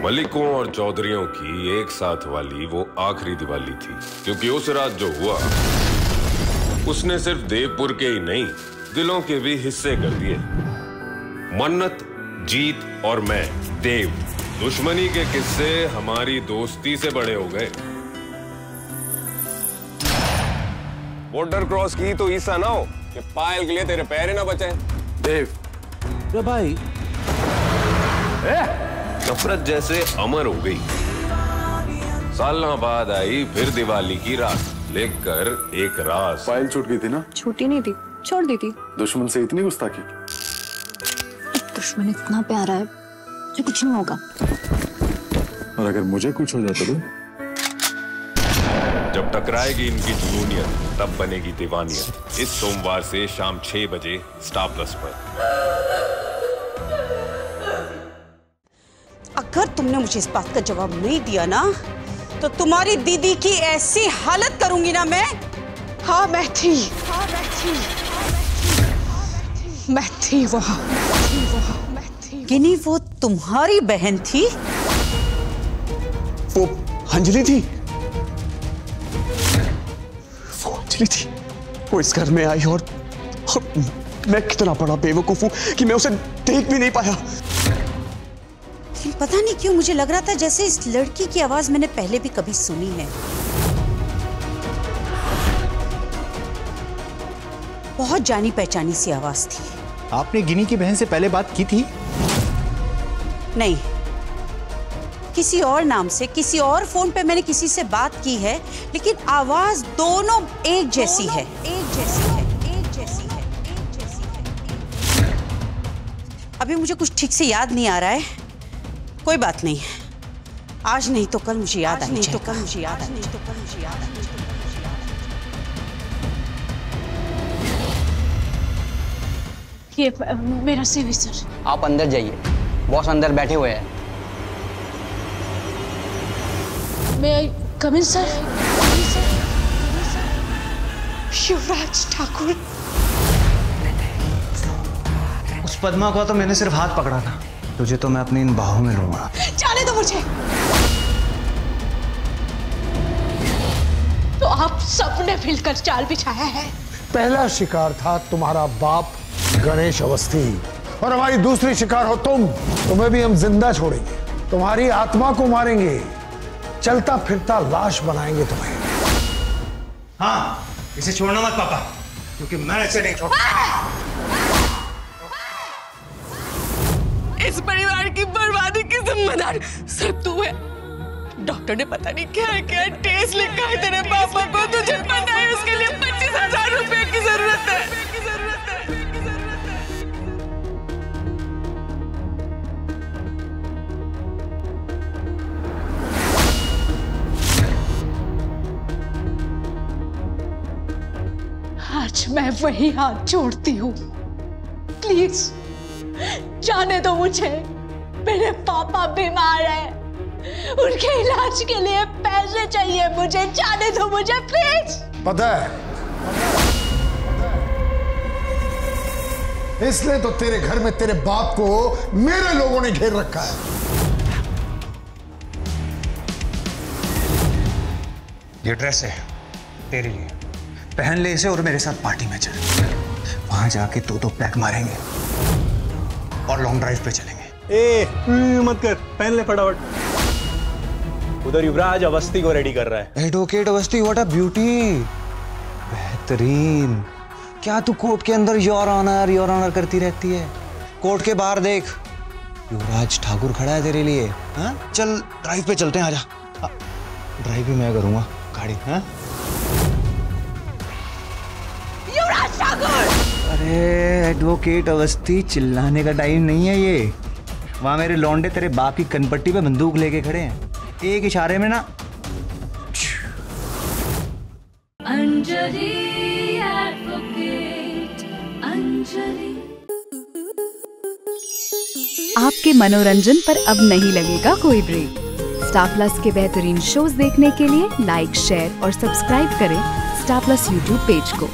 मलिकों और चौधरियों की एक साथ वाली वो आखिरी दिवाली थी, क्योंकि उस रात जो हुआ उसने सिर्फ देवपुर के ही नहीं दिलों के भी हिस्से कर दिए। मन्नत, जीत और मैं देव, दुश्मनी के किस्से हमारी दोस्ती से बड़े हो गए। बॉर्डर क्रॉस की तो ईसा ना हो कि पायल के लिए तेरे पैर ही ना बचे। देव भाई नफरत जैसे अमर हो गई। सालों बाद आई फिर दिवाली की रात, लेकर एक राज। पायल छूट गई थी ना? छूटी नहीं थी, छोड़ दी थी। दुश्मन से इतनी गुस्ताखी? दुश्मन इतना प्यारा है जो कुछ नहीं होगा। और अगर मुझे कुछ हो जाता तो? जब टकराएगी इनकी जुनूनियत तब बनेगी दीवानियत। इस सोमवार से शाम 6 बजे स्टार प्लस पर। अगर तुमने मुझे इस बात का जवाब नहीं दिया ना तो तुम्हारी दीदी की ऐसी हालत करूंगी ना मैं। हाँ मैं थी वहां। गिनी वो तुम्हारी बहन थी? वो अंजलि थी। वो अंजलि थी। वो इस घर में आई और मैं कितना बड़ा बेवकूफ हूं कि मैं उसे देख भी नहीं पाया। लेकिन पता नहीं क्यों मुझे लग रहा था जैसे इस लड़की की आवाज मैंने पहले भी कभी सुनी है। बहुत जानी पहचानी सी आवाज थी। आपने गिनी की बहन से पहले बात की थी? नहीं, किसी और नाम से किसी और फोन पे मैंने किसी से बात की है, लेकिन आवाज दोनों एक जैसी है। अभी मुझे कुछ ठीक से याद नहीं आ रहा है। कोई बात नहीं, आज नहीं तो कल मुझे याद आनी चाहिए। ये मेरा सीवी सर। आप अंदर जाइए, बॉस अंदर बैठे हुए हैं। मैं कम इन सर। युवराज ठाकुर। उस पद्मा को तो मैंने सिर्फ हाथ पकड़ा था, तुझे तो मैं अपनी इन बाहों में लूंगा। जाने दो मुझे। तो आप सबने मिलकर चाल बिछाया है। पहला शिकार था तुम्हारा बाप गणेश अवस्थी, और हमारी दूसरी शिकार हो तुम। तुम्हें भी हम जिंदा छोड़ेंगे, तुम्हारी आत्मा को मारेंगे, चलता फिरता लाश बनाएंगे तुम्हें। हाँ, इसे छोड़ना मत पापा, क्योंकि मैं इसे नहीं छोड़ूंगा। इस परिवार की बर्बादी की जिम्मेदार सिर्फ तू है। डॉक्टर ने पता नहीं क्या टेस्ट लिखा है तेरे पापा को, तुझे पता है उसके लिए 25,000 रुपए की जरूरत है। आज मैं वही हाथ जोड़ती हूँ, प्लीज जाने दो मुझे। मेरे पापा बीमार हैं, उनके इलाज के लिए पैसे चाहिए मुझे, जाने दो मुझे प्लीज। पता है, इसलिए तो तेरे घर में तेरे बाप को मेरे लोगों ने घेर रखा है। ये ड्रेस है तेरे लिए, पहन ले इसे और मेरे साथ पार्टी में चल। वहां जाके दो पैक मारेंगे और लॉन्ग ड्राइव पे चलेंगे। मत कर, पहन ले फटाफट। उधर युवराज अवस्थी को रेडी कर रहा है। Advocate Awasthi, what a beauty, बेहतरीन। क्या तू कोर्ट के अंदर योर ऑनर करती रहती है? कोर्ट के बाहर देख, युवराज ठाकुर खड़ा है तेरे लिए। हाँ चल ड्राइव पे चलते हैं, आजा। ड्राइव भी मैं करूंगा गाड़ी। हाँ युवराज ठाकुर। अरे एडवोकेट अवस्थी, चिल्लाने का टाइम नहीं है ये। वहां मेरे लौंडे तेरे बाप की कनपट्टी पे बंदूक लेके खड़े हैं, एक इशारे में ना। अंजलि एडवोकेट अंजलि। आपके मनोरंजन पर अब नहीं लगेगा कोई ब्रेक। स्टार प्लस के बेहतरीन शोज देखने के लिए लाइक, शेयर और सब्सक्राइब करें स्टार प्लस यूट्यूब पेज को।